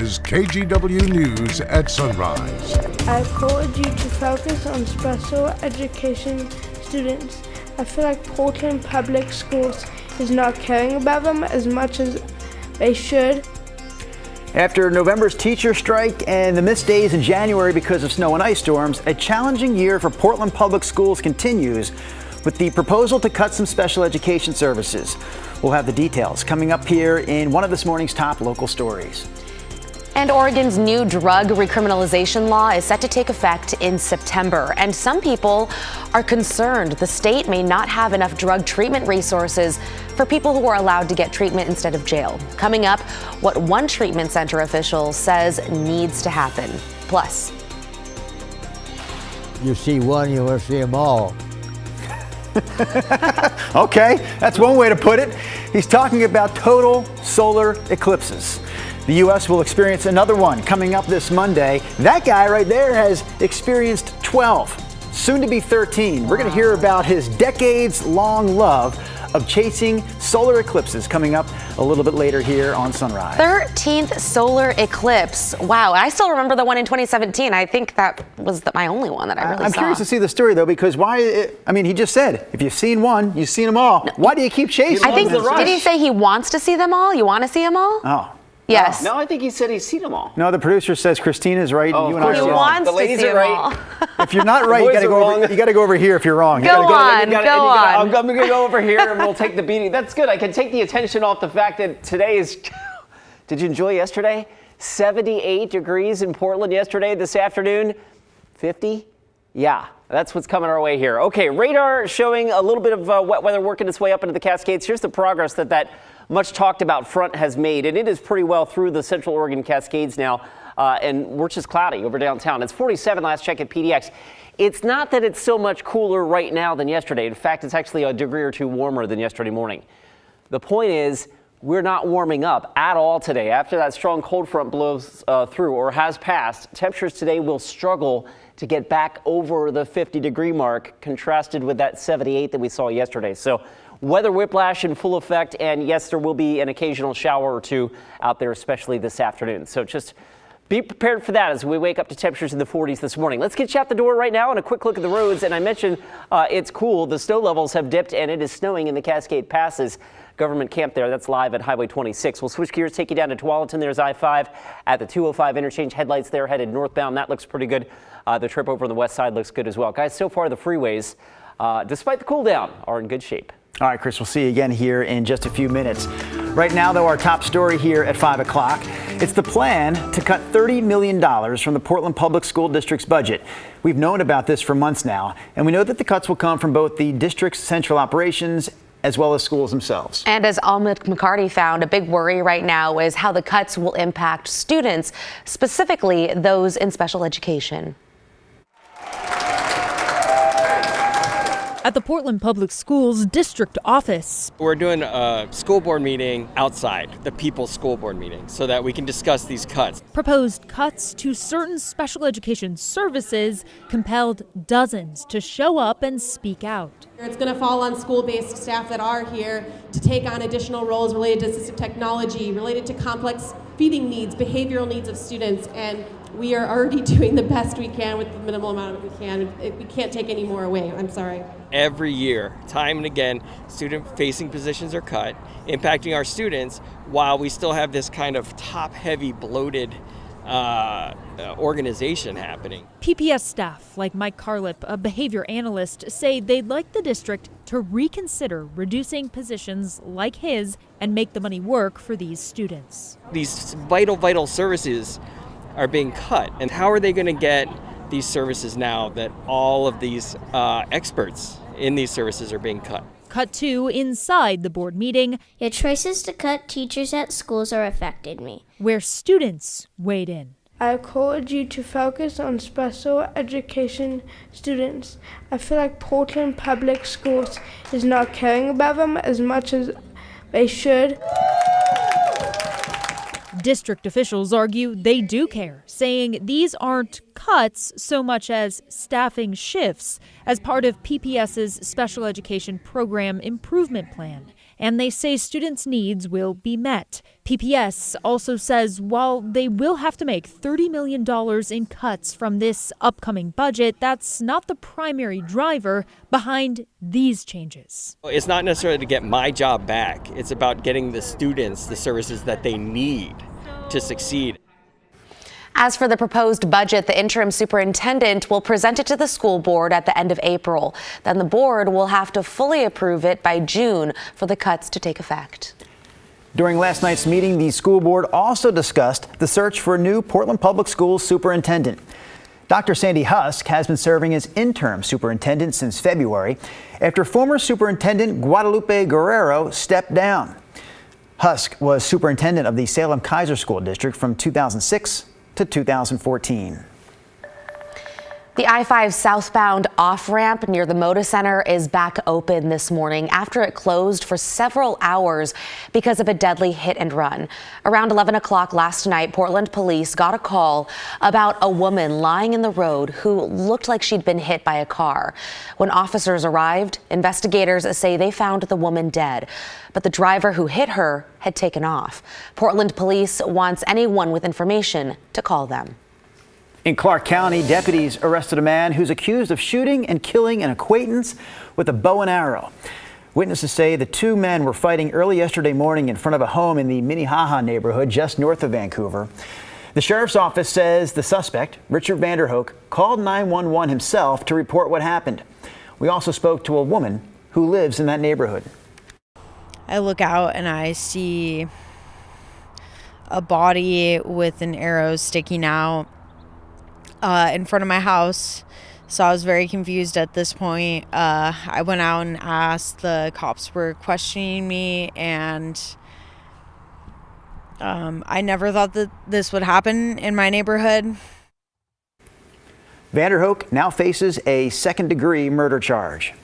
is KGW News at Sunrise. I called you to focus on special education students. I feel like Portland Public Schools is not caring about them as much as they should. After November's teacher strike and the missed days in January because of snow and ice storms, a challenging year for Portland Public Schools continues with the proposal to cut some special education services. We'll have the details coming up here in one of this morning's top local stories. And Oregon's new drug recriminalization law is set to take effect in September. And some people are concerned the state may not have enough drug treatment resources for people who are allowed to get treatment instead of jail. Coming up, what one treatment center official says needs to happen. Plus, you see one, you want to see them all. Okay, that's one way to put it. He's talking about total solar eclipses. The U.S. will experience another one coming up this Monday. That guy right there has experienced 12, soon to be 13. We're going to hear about his decades-long love of chasing solar eclipses coming up a little bit later here on Sunrise. 13th solar eclipse. Wow, I still remember the one in 2017. I think that was my only one that I really saw. I'm curious to see the story, though, because he just said, if you've seen one, you've seen them all. Why do you keep chasing them? I think, did he say he wants to see them all? You want to see them all? Oh. Yes. No, I think he said he's seen them all. No, the producer says Christina's right and you and I are wrong. He wants the ladies to see are them right. all. If you're not right, you got to go over here if you're wrong. Go on. I'm going to go over here and we'll take the beating. That's good. I can take the attention off the fact that today is, did you enjoy yesterday? 78 degrees in Portland yesterday, this afternoon, 50? Yeah. That's what's coming our way here. Okay, radar showing a little bit of wet weather working its way up into the Cascades. Here's the progress that much talked about front has made, and it is pretty well through the Central Oregon Cascades now, and we're just cloudy over downtown. It's 47 last check at PDX. It's not that it's so much cooler right now than yesterday. In fact, it's actually a degree or two warmer than yesterday morning. The point is, we're not warming up at all today. After that strong cold front blows through or has passed, temperatures today will struggle to get back over the 50-degree mark, contrasted with that 78 that we saw yesterday. So weather whiplash in full effect, and yes, there will be an occasional shower or two out there, especially this afternoon. So just be prepared for that as we wake up to temperatures in the 40s this morning. Let's get you out the door right now and a quick look at the roads. And I mentioned it's cool. The snow levels have dipped and it is snowing in the Cascade Passes. Government camp there. That's live at Highway 26. We'll switch gears, take you down to Tualatin. There's I-5 at the 205 interchange. Headlights there headed northbound. That looks pretty good. The trip over on the west side looks good as well. Guys, so far the freeways, despite the cool down, are in good shape. All right, Chris, we'll see you again here in just a few minutes. Right now, though, our top story here at 5 o'clock. It's the plan to cut $30 million from the Portland Public School District's budget. We've known about this for months now, and we know that the cuts will come from both the district's central operations as well as schools themselves. And as Almut McCarty found, a big worry right now is how the cuts will impact students, specifically those in special education. At the Portland Public Schools district office. We're doing a school board meeting outside, the People's School Board meeting, so that we can discuss these cuts. Proposed cuts to certain special education services compelled dozens to show up and speak out. It's going to fall on school-based staff that are here to take on additional roles related to assistive technology, related to complex feeding needs, behavioral needs of students, and we are already doing the best we can with the minimal amount we can. We can't take any more away. I'm sorry. Every year, time and again, student-facing positions are cut, impacting our students, while we still have this kind of top-heavy, bloated organization happening. PPS staff like Mike Carlip, a behavior analyst, say they'd like the district to reconsider reducing positions like his and make the money work for these students. These vital services are being cut, and how are they going to get these services now that all of these experts in these services are being cut? Cut 2 inside the board meeting. Your choices to cut teachers at schools are affecting me. Where students weighed in. I called you to focus on special education students. I feel like Portland Public Schools is not caring about them as much as they should. District officials argue they do care, saying these aren't cuts so much as staffing shifts as part of PPS's special education program improvement plan. and they say students' needs will be met. PPS also says while they will have to make $30 million in cuts from this upcoming budget, that's not the primary driver behind these changes. It's not necessarily to get my job back. It's about getting the students the services that they need to succeed. As for the proposed budget, the interim superintendent will present it to the school board at the end of April. Then the board will have to fully approve it by June for the cuts to take effect. During last night's meeting, the school board also discussed the search for a new Portland Public Schools superintendent. Dr. Sandy Husk has been serving as interim superintendent since February after former superintendent Guadalupe Guerrero stepped down. Husk was superintendent of the Salem-Keizer School District from 2006 to 2014. The I-5 southbound off-ramp near the Moda Center is back open this morning after it closed for several hours because of a deadly hit and run. Around 11 o'clock last night, Portland police got a call about a woman lying in the road who looked like she'd been hit by a car. When officers arrived, investigators say they found the woman dead, but the driver who hit her had taken off. Portland police wants anyone with information to call them. In Clark County, deputies arrested a man who's accused of shooting and killing an acquaintance with a bow and arrow. Witnesses say the two men were fighting early yesterday morning in front of a home in the Minnehaha neighborhood just north of Vancouver. The sheriff's office says the suspect, Richard Vanderhoek, called 911 himself to report what happened. We also spoke to a woman who lives in that neighborhood. I look out and I see a body with an arrow sticking out in front of my house, so I was very confused at this point. I went out and asked. The cops were questioning me, and I never thought that this would happen in my neighborhood. Vanderhoek now faces a second-degree murder charge.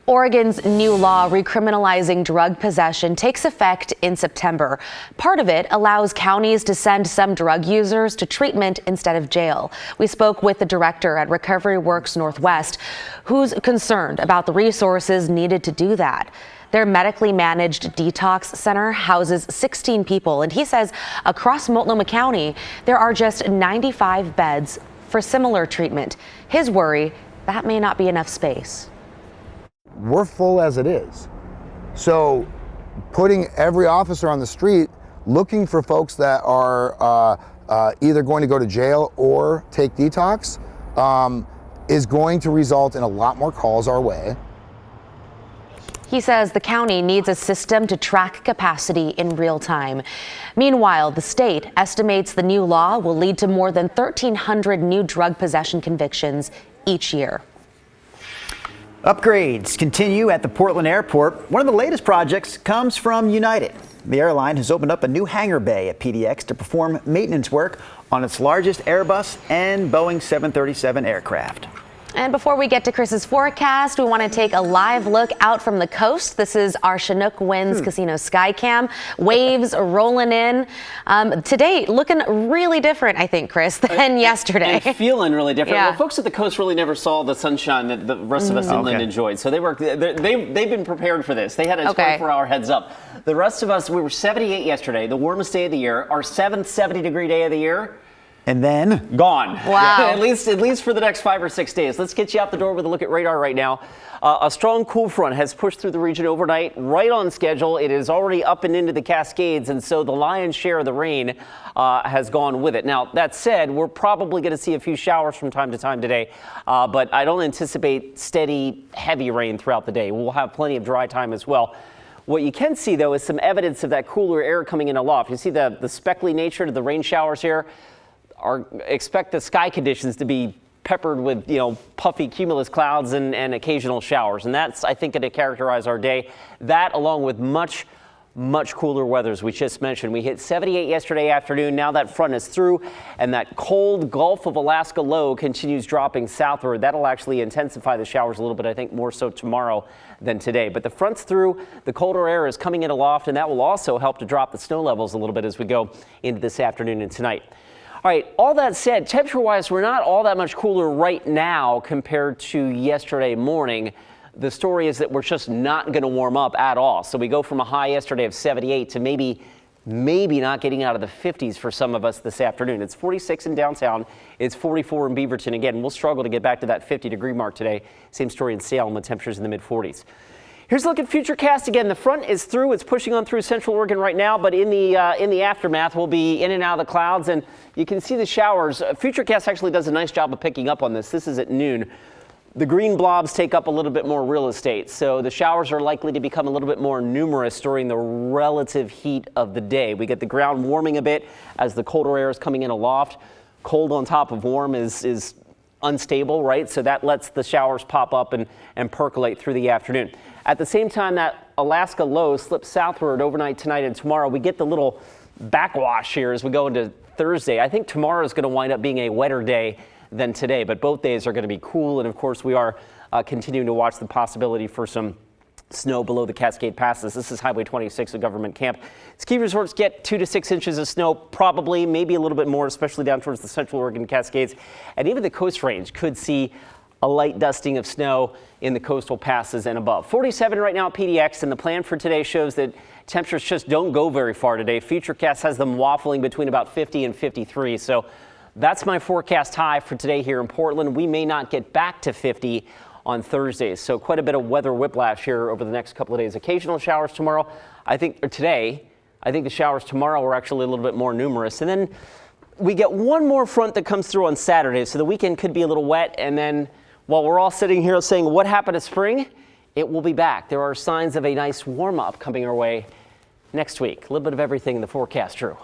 Oregon's new law recriminalizing drug possession takes effect in September. Part of it allows counties to send some drug users to treatment instead of jail. We spoke with the director at Recovery Works Northwest, who's concerned about the resources needed to do that. Their medically managed detox center houses 16 people, and he says across Multnomah County, there are just 95 beds for similar treatment. His worry, that may not be enough space. We're full as it is. So putting every officer on the street looking for folks that are either going to go to jail or take detox is going to result in a lot more calls our way. He says the county needs a system to track capacity in real time. Meanwhile, the state estimates the new law will lead to more than 1,300 new drug possession convictions each year. Upgrades continue at the Portland Airport. One of the latest projects comes from United. The airline has opened up a new hangar bay at PDX to perform maintenance work on its largest Airbus and Boeing 737 aircraft. And before we get to Chris's forecast, we want to take a live look out from the coast. This is our Chinook Winds Casino Skycam. Waves rolling in. Today, looking really different, I think, Chris, than yesterday. And feeling really different. Yeah. Well, folks at the coast really never saw the sunshine that the rest of us inland enjoyed. So they've been prepared for this. They had a 24-hour heads up. The rest of us, we were 78 yesterday, the warmest day of the year, our 7th 70-degree day of the year. And then gone. Wow. At least for the next 5 or 6 days. Let's get you out the door with a look at radar right now. A strong cool front has pushed through the region overnight, right on schedule. It is already up and into the Cascades, and so the lion's share of the rain has gone with it. Now, that said, we're probably going to see a few showers from time to time today, but I don't anticipate steady, heavy rain throughout the day. We'll have plenty of dry time as well. What you can see, though, is some evidence of that cooler air coming in aloft. You see the speckly nature to the rain showers here? Expect the sky conditions to be peppered with, puffy cumulus clouds and occasional showers. And that's, I think, going to characterize our day. That, along with much cooler weather, as we just mentioned. We hit 78 yesterday afternoon. Now that front is through, and that cold Gulf of Alaska low continues dropping southward. That'll actually intensify the showers a little bit, I think, more so tomorrow than today. But the front's through. The colder air is coming in aloft, and that will also help to drop the snow levels a little bit as we go into this afternoon and tonight. All right, all that said, temperature-wise, we're not all that much cooler right now compared to yesterday morning. The story is that we're just not going to warm up at all. So we go from a high yesterday of 78 to maybe not getting out of the 50s for some of us this afternoon. It's 46 in downtown. It's 44 in Beaverton. Again, we'll struggle to get back to that 50-degree mark today. Same story in Salem with temperatures in the mid-40s. Here's a look at Futurecast again. The front is through. It's pushing on through Central Oregon right now, but in the aftermath, we'll be in and out of the clouds, and you can see the showers. Futurecast actually does a nice job of picking up on this. This is at noon. The green blobs take up a little bit more real estate, so the showers are likely to become a little bit more numerous during the relative heat of the day. We get the ground warming a bit as the colder air is coming in aloft. Cold on top of warm is unstable, right? So that lets the showers pop up and percolate through the afternoon. At the same time, that Alaska low slips southward overnight tonight and tomorrow. We get the little backwash here as we go into Thursday. I think tomorrow is going to wind up being a wetter day than today, but both days are going to be cool. And of course, we are continuing to watch the possibility for some snow below the Cascade Passes. This is Highway 26 at Government Camp. Ski resorts get 2 to 6 inches of snow, probably, maybe a little bit more, especially down towards the Central Oregon Cascades. And even the Coast Range could see a light dusting of snow in the coastal passes and above. 47 right now at PDX, and the plan for today shows that temperatures just don't go very far today. Futurecast has them waffling between about 50 and 53. So that's my forecast high for today here in Portland. We may not get back to 50 on Thursdays, so quite a bit of weather whiplash here over the next couple of days. Occasional showers tomorrow. I think the showers tomorrow are actually a little bit more numerous. And then we get one more front that comes through on Saturday, so the weekend could be a little wet. And then while we're all sitting here saying, what happened to spring? It will be back. There are signs of a nice warm-up coming our way next week. A little bit of everything in the forecast, Drew.